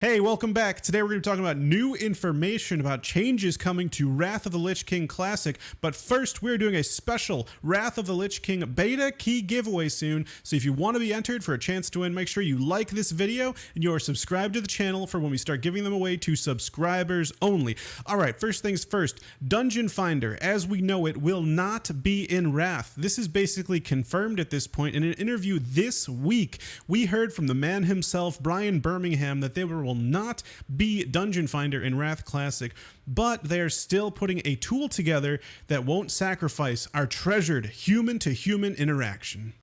Hey, welcome back. Today we're going to be talking about new information about changes coming to Wrath of the Lich King Classic. But first, we're doing a special Wrath of the Lich King beta key giveaway soon. So if you want to be entered for a chance to win, make sure you like this video and you are subscribed to the channel for when we start giving them away to subscribers only. All right, first things first, Dungeon Finder, as we know it, will not be in Wrath. This is basically confirmed at this point. In an interview this week, we heard from the man himself, Brian Birmingham, that they will not be Dungeon Finder in Wrath Classic, but they're still putting a tool together that won't sacrifice our treasured human-to-human interaction.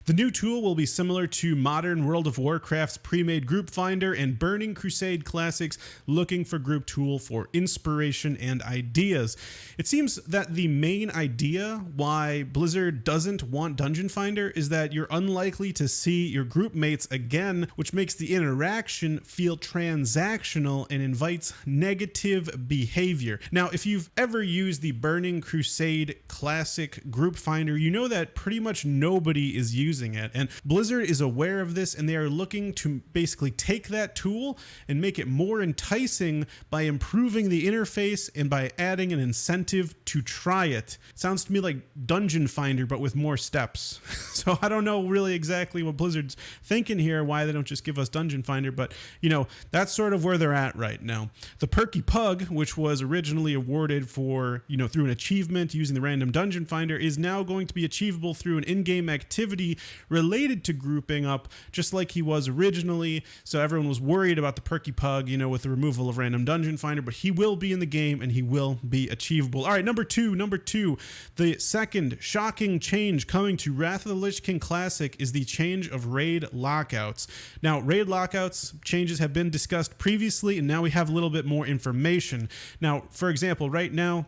The new tool will be similar to modern World of Warcraft's Premade Group Finder and Burning Crusade Classics looking for group tool for inspiration and ideas. It seems that the main idea why Blizzard doesn't want Dungeon Finder is that you're unlikely to see your group mates again, which makes the interaction feel transactional and invites negative behavior. Now, if you've ever used the Burning Crusade Classic Group Finder, you know that pretty much nobody is using it. And Blizzard is aware of this, and they are looking to basically take that tool and make it more enticing by improving the interface and by adding an incentive to try it. Sounds to me like Dungeon Finder, but with more steps. So I don't know really exactly what Blizzard's thinking here, why they don't just give us Dungeon Finder, but you know, that's sort of where they're at right now. The Perky Pug, which was originally awarded for, through an achievement using the random Dungeon Finder, is now going to be achievable through an in-game activity related to grouping up, just like he was originally. So everyone was worried about the Perky Pug, with the removal of random Dungeon Finder, but he will be in the game and he will be achievable. All right, number two, the second shocking change coming to Wrath of the Lich King Classic is the change of raid lockouts. Now, raid lockouts changes have been discussed previously, and now we have a little bit more information. Now, for example, right now,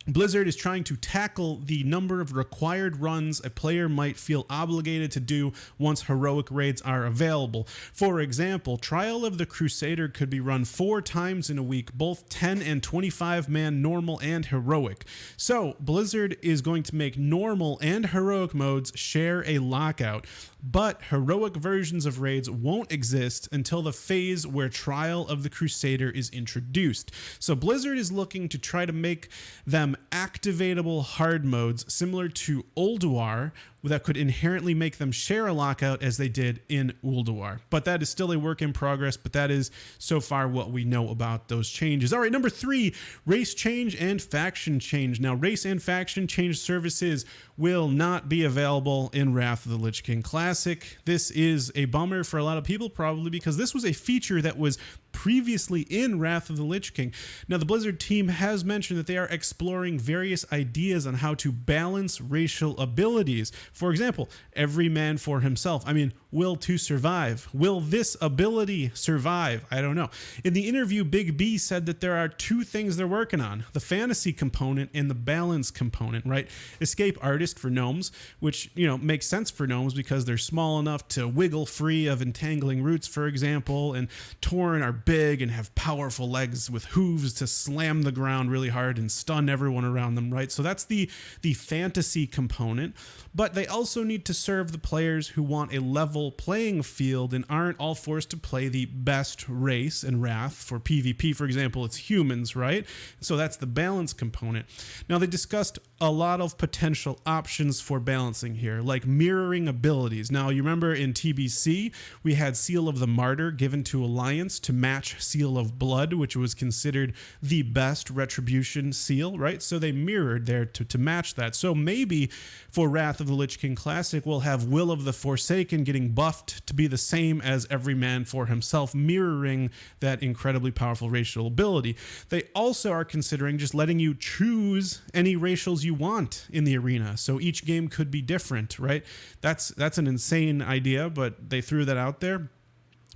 Blizzard is trying to tackle the number of required runs a player might feel obligated to do once heroic raids are available. For example, Trial of the Crusader could be run 4 times in a week, both 10 and 25 man normal and heroic. So Blizzard is going to make normal and heroic modes share a lockout, but heroic versions of raids won't exist until the phase where Trial of the Crusader is introduced. So Blizzard is looking to try to make them activatable hard modes similar to Ulduar that could inherently make them share a lockout as they did in Ulduar. But that is still a work in progress, but that is so far what we know about those changes. All right, number 3, race change and faction change. Now, race and faction change services will not be available in Wrath of the Lich King Classic. This is a bummer for a lot of people, probably because this was a feature that was previously in Wrath of the Lich King. Now, the Blizzard team has mentioned that they are exploring various ideas on how to balance racial abilities. For example, every man for himself. Will to survive. Will this ability survive? I don't know. In the interview, Big B said that there are 2 things they're working on: the fantasy component and the balance component, right? Escape artist for gnomes, which, makes sense for gnomes because they're small enough to wiggle free of entangling roots, for example, and Tauren are big and have powerful legs with hooves to slam the ground really hard and stun everyone around them, right? So that's the fantasy component, but they also need to serve the players who want a level playing field and aren't all forced to play the best race in Wrath. For PvP, for example, it's humans, right? So that's the balance component. Now, they discussed a lot of potential options for balancing here, like mirroring abilities. Now, you remember in TBC, we had Seal of the Martyr given to Alliance to match Seal of Blood, which was considered the best retribution seal, right? So they mirrored there to match that. So maybe for Wrath of the Lich King Classic, we'll have Will of the Forsaken getting buffed to be the same as every man for himself, mirroring that incredibly powerful racial ability. They also are considering just letting you choose any racials you want in the arena. So each game could be different, right? That's an insane idea, but they threw that out there.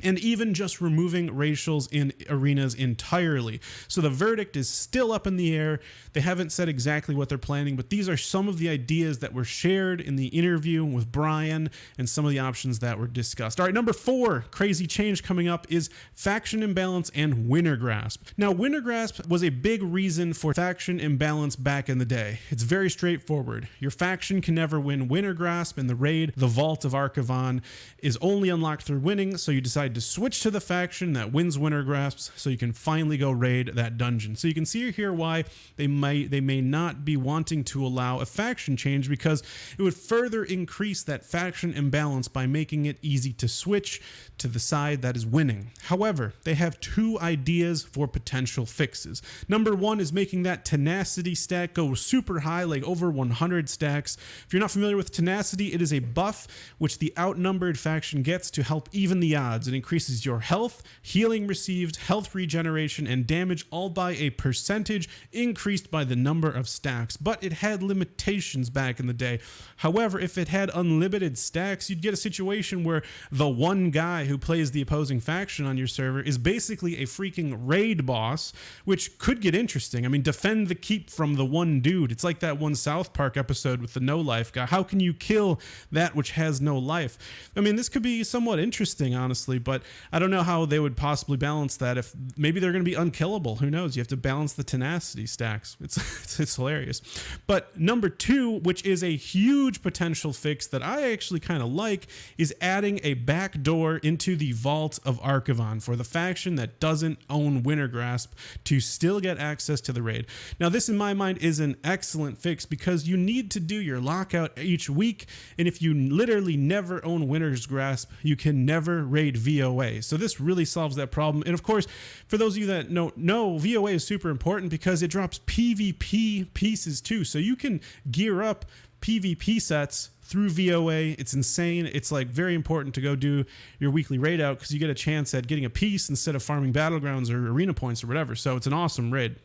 And even just removing racials in arenas entirely. So the verdict is still up in the air. They haven't said exactly what they're planning, but these are some of the ideas that were shared in the interview with Brian and some of the options that were discussed. All right, number 4, crazy change coming up is faction imbalance and winter grasp. Now, winter grasp was a big reason for faction imbalance back in the day. It's very straightforward. Your faction can never win winter grasp in the raid. The Vault of Archivon is only unlocked through winning, so you decide decide to switch to the faction that wins winter grasps so you can finally go raid that dungeon. So you can see here why they may not be wanting to allow a faction change, because it would further increase that faction imbalance by making it easy to switch to the side that is winning. However, they have two ideas for potential fixes. Number one is making that tenacity stack go super high, like over 100 stacks. If you're not familiar with tenacity, it is a buff which the outnumbered faction gets to help even the odds. It increases your health, healing received, health regeneration, and damage, all by a percentage increased by the number of stacks. But it had limitations back in the day. However, if it had unlimited stacks, you'd get a situation where the one guy who plays the opposing faction on your server is basically a freaking raid boss, which could get interesting. I mean, defend the keep from the one dude. It's like that one South Park episode with the no life guy. How can you kill that which has no life? I mean, this could be somewhat interesting, honestly, but I don't know how they would possibly balance that. If maybe they're going to be unkillable. Who knows? You have to balance the tenacity stacks. It's hilarious. But number two, which is a huge potential fix that I actually kind of like, is adding a back door into the Vault of Archivon for the faction that doesn't own Winter Grasp to still get access to the raid. Now, this in my mind is an excellent fix because you need to do your lockout each week, and if you literally never own Winter's Grasp, you can never raid VOA. So this really solves that problem. And of course, for those of you that don't know, VOA is super important because it drops PvP pieces too. So you can gear up PvP sets through VOA. It's insane. It's like very important to go do your weekly raid out because you get a chance at getting a piece instead of farming battlegrounds or arena points or whatever. So it's an awesome raid.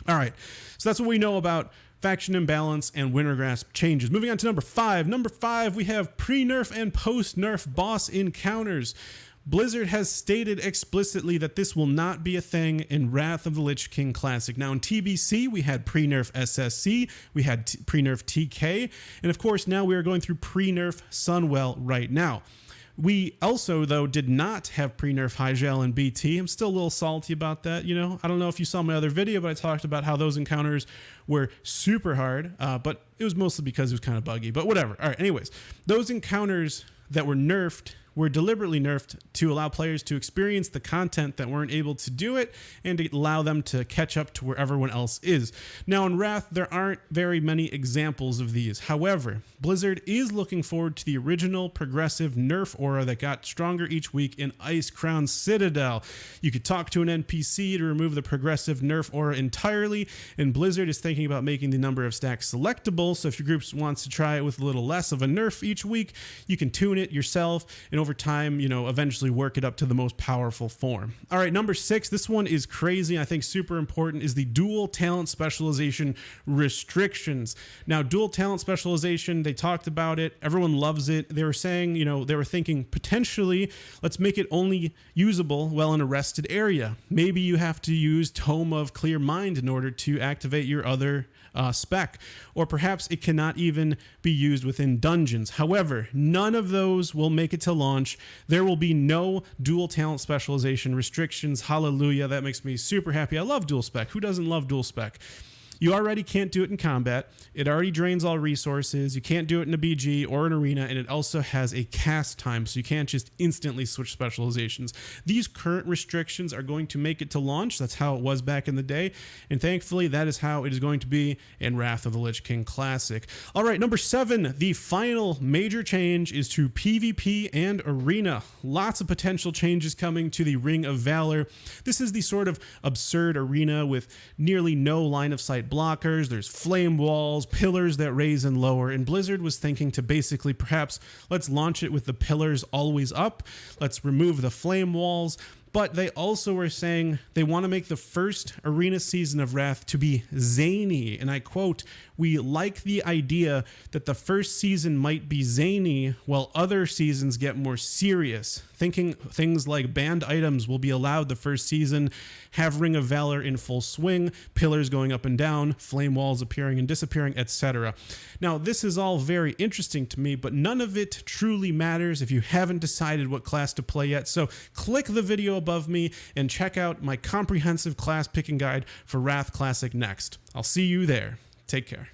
All right, so that's what we know about faction imbalance and Winter Grasp changes. Moving on to number five. Number five, we have pre-nerf and post-nerf boss encounters. Blizzard has stated explicitly that this will not be a thing in Wrath of the Lich King Classic. Now in TBC, we had pre-nerf SSC, we had pre-nerf TK, and of course now we are going through pre-nerf Sunwell right now. We also, though, did not have pre-nerf Hyjal and BT. I'm still a little salty about that, you know. I don't know if you saw my other video, but I talked about how those encounters were super hard, but it was mostly because it was kind of buggy, but whatever. All right, anyways, those encounters that were nerfed were deliberately nerfed to allow players to experience the content that weren't able to do it and to allow them to catch up to where everyone else is. Now in Wrath, there aren't very many examples of these. However, Blizzard is looking forward to the original progressive nerf aura that got stronger each week in Icecrown Citadel. You could talk to an NPC to remove the progressive nerf aura entirely, and Blizzard is thinking about making the number of stacks selectable, so if your group wants to try it with a little less of a nerf each week, you can tune it yourself, and over time, you know, eventually work it up to the most powerful form. All right, number six, this one is crazy, I think super important, is the dual talent specialization restrictions. Now, dual talent specialization, they talked about it, everyone loves it. They were saying, you know, they were thinking potentially, let's make it only usable while in a rested area. Maybe you have to use Tome of Clear Mind in order to activate your other spec, or perhaps it cannot even be used within dungeons. However, none of those will make it to launch. There will be no dual talent specialization restrictions. Hallelujah. That makes me super happy. I love dual spec. Who doesn't love dual spec? You already can't do it in combat. It already drains all resources. You can't do it in a BG or an arena, and it also has a cast time, so you can't just instantly switch specializations. These current restrictions are going to make it to launch. That's how it was back in the day, and thankfully that is how it is going to be in Wrath of the Lich King Classic. All right, number seven, the final major change is to PvP and arena. Lots of potential changes coming to the Ring of Valor. This is the sort of absurd arena with nearly no line of sight blockers. There's flame walls, pillars that raise and lower, and Blizzard was thinking to basically perhaps let's launch it with the pillars always up. Let's remove the flame walls. But they also were saying they want to make the first arena season of Wrath to be zany. And I quote, "We like the idea that the first season might be zany while other seasons get more serious. Thinking things like banned items will be allowed the first season, have Ring of Valor in full swing, pillars going up and down, flame walls appearing and disappearing, etc." Now, this is all very interesting to me, but none of it truly matters if you haven't decided what class to play yet. So click the video above me and check out my comprehensive class picking guide for Wrath Classic next. I'll see you there. Take care.